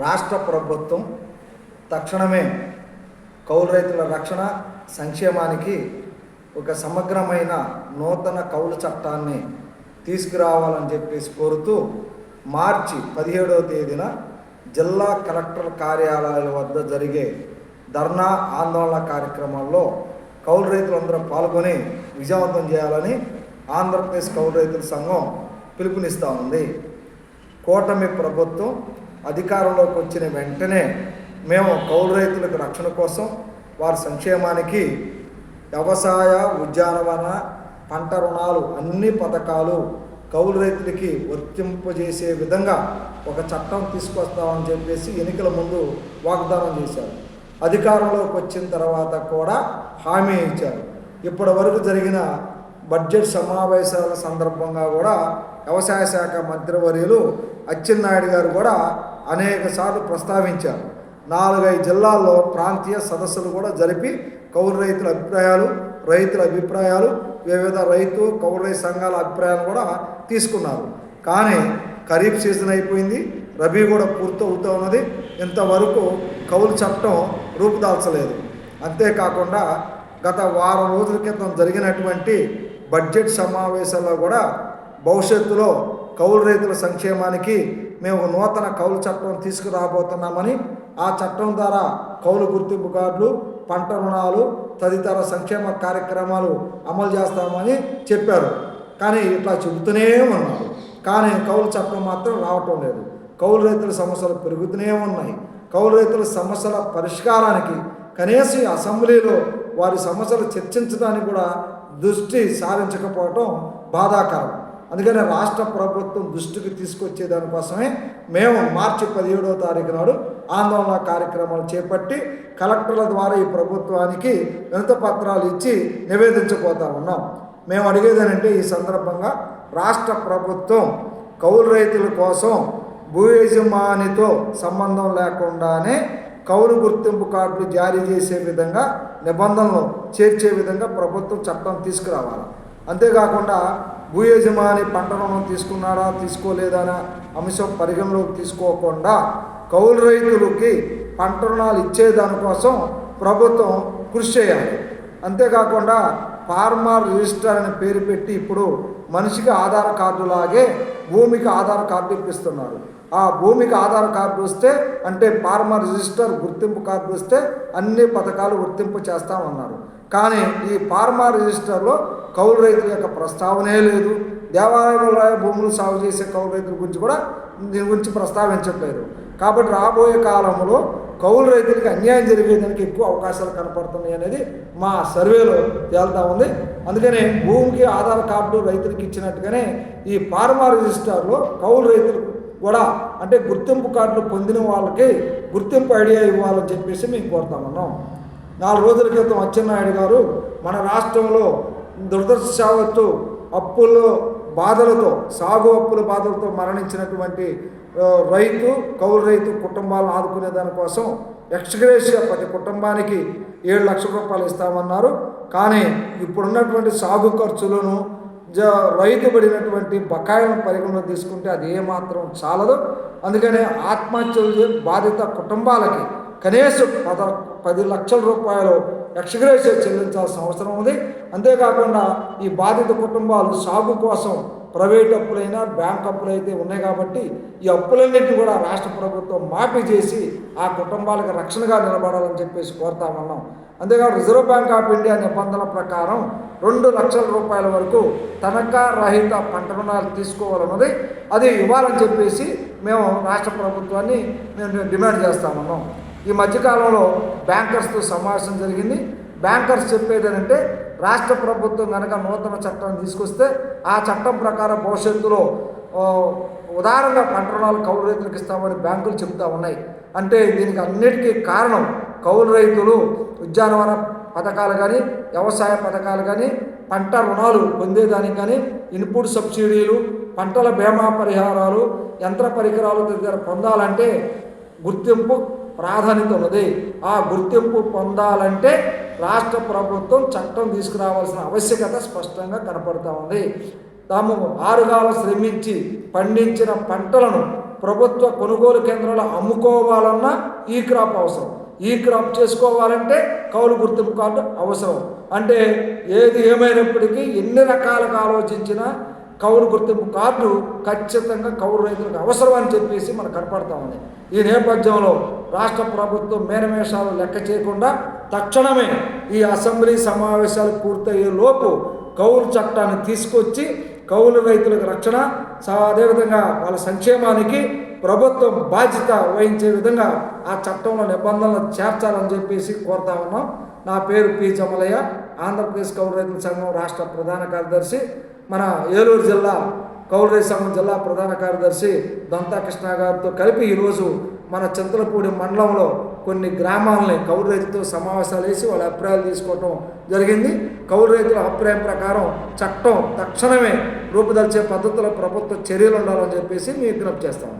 రాష్ట్ర ప్రభుత్వం తక్షణమే కౌలు రైతుల రక్షణ సంక్షేమానికి ఒక సమగ్రమైన నూతన కౌలు చట్టాన్ని తీసుకురావాలని చెప్పేసి కోరుతూ మార్చి 17వ తేదీన జిల్లా కలెక్టర్ కార్యాలయాల వద్ద జరిగే ధర్నా ఆందోళన కార్యక్రమాల్లో కౌలు రైతులందరూ పాల్గొని విజయవంతం చేయాలని ఆంధ్రప్రదేశ్ కౌలు రైతుల సంఘం పిలుపునిస్తూ ఉంది. కూటమి ప్రభుత్వం అధికారంలోకి వచ్చిన వెంటనే మేము కౌలు రైతులకు రక్షణ కోసం వారి సంక్షేమానికి వ్యవసాయ, ఉద్యానవన, పంట రుణాలు అన్ని పథకాలు కౌలు రైతులకి వర్తింపజేసే విధంగా ఒక చట్టం తీసుకొస్తామని చెప్పేసి ఎన్నికల ముందు వాగ్దానం చేశారు. అధికారంలోకి వచ్చిన తర్వాత కూడా హామీ ఇచ్చారు. ఇప్పటి వరకు జరిగిన బడ్జెట్ సమావేశాల సందర్భంగా కూడా వ్యవసాయ శాఖ మంత్రివర్యులు అచ్చెన్నాయుడు గారు కూడా అనేక సార్లు ప్రస్తావించారు. 4-5 జిల్లాల్లో ప్రాంతీయ సదస్సులు కూడా జరిపి కౌలు రైతుల అభిప్రాయాలు వివిధ రైతు కౌలు రైతు సంఘాల అభిప్రాయాలు కూడా తీసుకున్నారు. కానీ ఖరీఫ్ సీజన్ అయిపోయింది, రబీ కూడా పూర్తవుతూ ఉన్నది. ఇంతవరకు కౌలు చట్టం రూపుదాల్చలేదు. అంతేకాకుండా గత వారం రోజుల క్రితం జరిగినటువంటి బడ్జెట్ సమావేశాల్లో కూడా భవిష్యత్తులో కౌలు రైతుల సంక్షేమానికి మేము నూతన కౌలు చట్టం తీసుకురాబోతున్నామని, ఆ చట్టం ద్వారా కౌలు గుర్తింపు కార్డులు, పంట రుణాలు తదితర సంక్షేమ కార్యక్రమాలు అమలు చేస్తామని చెప్పారు. కానీ ఇట్లా చెబుతూనే ఉన్నారు. కానీ కౌలు చట్టం మాత్రం రావటం లేదు. కౌలు రైతుల సమస్యలు పెరుగుతూనే ఉన్నాయి. కౌలు రైతుల సమస్యల పరిష్కారానికి కనీసం అసెంబ్లీలో వారి సమస్యలు చర్చించడానికి కూడా దృష్టి సారించకపోవటం బాధాకరం. అందుకని రాష్ట్ర ప్రభుత్వం దృష్టికి తీసుకొచ్చే దానికోసమే మేము మార్చి 17వ తారీఖు నాడు ఆందోళన కార్యక్రమాలు చేపట్టి కలెక్టర్ల ద్వారా ఈ ప్రభుత్వానికి వినతి పత్రాలు ఇచ్చి నివేదించబోతా ఉన్నాం. మేము అడిగేదేనంటే ఈ సందర్భంగా రాష్ట్ర ప్రభుత్వం కౌలు రైతుల కోసం భూ యజమానితో సంబంధం లేకుండానే కౌలు గుర్తింపు కార్డులు జారీ చేసే విధంగా నిబంధనలు చేర్చే విధంగా ప్రభుత్వం చట్టం తీసుకురావాలి. అంతేకాకుండా భూ యజమాని పంట రుణం తీసుకున్నాడా తీసుకోలేదా అనే అంశం పరిగణలోకి తీసుకోకుండా కౌలు రైతులకి పంట రుణాలు ఇచ్చేదానికోసం ప్రభుత్వం కృషి చేయాలి. అంతేకాకుండా ఫార్మర్ రిజిస్టర్ అనే పేరు పెట్టి ఇప్పుడు మనిషికి ఆధార్ కార్డు లాగే భూమికి ఆధార్ కార్డు ఇప్పిస్తున్నారు. ఆ భూమికి ఆధార్ కార్డు వస్తే అంటే ఫార్మర్ రిజిస్టర్ గుర్తింపు కార్డు వస్తే అన్ని పథకాలు వర్తింపు చేస్తామన్నారు. కానీ ఈ ఫార్మర్ రిజిస్టర్లో కౌలు రైతుల యొక్క ప్రస్తావనే లేదు. దేవాలయంలో భూములు సాగు చేసే కౌలు రైతుల గురించి కూడా దీని గురించి ప్రస్తావించట్లేదు. కాబట్టి రాబోయే కాలంలో కౌలు రైతులకి అన్యాయం జరిగేదానికి ఎక్కువ అవకాశాలు కనపడుతున్నాయి అనేది మా సర్వేలో తేలుతూ ఉంది. అందుకనే భూమికి ఆధార్ కార్డు రైతులకి ఇచ్చినట్టుగానే ఈ ఫార్మర్ రిజిస్టర్లో కౌలు రైతులకు కూడా అంటే గుర్తింపు కార్డులు పొందిన వాళ్ళకి గుర్తింపు ఐడియా ఇవ్వాలని చెప్పేసి మేము కోరుతామన్నాం. 4 రోజుల క్రితం అచ్చెన్నాయుడు గారు మన రాష్ట్రంలో దురదృష్టవశాత్తు సాగు అప్పుల బాధలతో మరణించినటువంటి కౌలు రైతు కుటుంబాలను ఆదుకునే దానికోసం ఎక్స్గ్రేషియా ప్రతి కుటుంబానికి 7 లక్షల రూపాయలు ఇస్తామన్నారు. కానీ ఇప్పుడున్నటువంటి సాగు ఖర్చులను రైతు పడినటువంటి బకాయిలను పరిగణలో తీసుకుంటే అది ఏమాత్రం చాలదు. అందుకనే ఆత్మహత్యలు బాధిత కుటుంబాలకి కనీసం 10 లక్షల రూపాయలు ఎక్స్గ్రేషియా చెల్లించాల్సిన అవసరం ఉంది. అంతేకాకుండా ఈ బాధిత కుటుంబాలు సాగు కోసం ప్రైవేట్ అప్పులైనా బ్యాంక్ అప్పులు అయితే ఉన్నాయి కాబట్టి ఈ అప్పులన్నింటినీ కూడా రాష్ట్ర ప్రభుత్వం మాఫీ చేసి ఆ కుటుంబాలకు రక్షణగా నిలబడాలని చెప్పేసి కోరుతామన్నాం. అంతేకాదు రిజర్వ్ బ్యాంక్ ఆఫ్ ఇండియా నిబంధనల ప్రకారం 2 లక్షల రూపాయల వరకు తనఖా రహిత పంట రుణాలు తీసుకోవాలన్నది అది ఇవ్వాలని చెప్పేసి మేము రాష్ట్ర ప్రభుత్వాన్ని డిమాండ్ చేస్తామన్నాం. ఈ మధ్యకాలంలో బ్యాంకర్స్తో సమావేశం జరిగింది. బ్యాంకర్స్ చెప్పేది ఏంటంటే రాష్ట్ర ప్రభుత్వం కనుక నూతన చట్టాన్ని తీసుకొస్తే ఆ చట్టం ప్రకారం భవిష్యత్తులో ఉదారంగా పంట రుణాలు కౌలు రైతులకు ఇస్తామని బ్యాంకులు చెబుతూ ఉన్నాయి. అంటే దీనికి అన్నిటికీ కారణం కౌలు రైతులు ఉద్యానవన పథకాలు కానీ వ్యవసాయ పథకాలు కానీ పంట రుణాలు పొందేదానికి కానీ ఇన్పుట్ సబ్సిడీలు, పంటల బీమా పరిహారాలు, యంత్ర పరికరాలు తదితర పొందాలంటే గుర్తింపు ప్రాధాన్యత ఉన్నది. ఆ గుర్తింపు పొందాలంటే రాష్ట్ర ప్రభుత్వం చట్టం తీసుకురావాల్సిన ఆవశ్యకత స్పష్టంగా కనపడుతూ ఉంది. తాము 6 కాలం శ్రమించి పండించిన పంటలను ప్రభుత్వ కొనుగోలు కేంద్రాలు అమ్ముకోవాలన్నా ఈ క్రాప్ అవసరం. ఈ క్రాప్ చేసుకోవాలంటే కౌలు గుర్తింపు కార్డు అవసరం. అంటే ఏది ఏమైనప్పటికీ ఎన్ని రకాలుగా ఆలోచించినా కౌలు గుర్తింపు కార్డు ఖచ్చితంగా కౌలు రైతులకు అవసరం అని చెప్పేసి మనకు కనపడతా ఉంది. ఈ నేపథ్యంలో రాష్ట్ర ప్రభుత్వం మేనమేషాలు లెక్క చేయకుండా తక్షణమే ఈ అసెంబ్లీ సమావేశాలు పూర్తయ్యే లోపు కౌలు చట్టాన్ని తీసుకొచ్చి కౌలు రైతులకు రక్షణ, అదేవిధంగా వాళ్ళ సంక్షేమానికి ప్రభుత్వం బాధ్యత వహించే విధంగా ఆ చట్టంలో నిబంధనలు చేర్చాలని చెప్పేసి కోరుతా ఉన్నాం. నా పేరు పి జమలయ్య, ఆంధ్రప్రదేశ్ కౌలు రైతుల సంఘం రాష్ట్ర ప్రధాన కార్యదర్శి. మన ఏలూరు జిల్లా కౌలు రైతు సంఘం జిల్లా ప్రధాన కార్యదర్శి దంతా కృష్ణ గారితో కలిపి ఈరోజు మన చింతలపూడి మండలంలో కొన్ని గ్రామాలని కౌలు రైతులతో సమావేశాలు వేసి వాళ్ళ అభిప్రాయాలు తీసుకోవటం జరిగింది. కౌలు రైతుల అభిప్రాయం ప్రకారం చట్టం తక్షణమే రూపుదాల్చే పద్ధతిలో ప్రభుత్వ చర్యలు ఉండాలని చెప్పేసి మేము విజ్ఞప్తి చేస్తాము.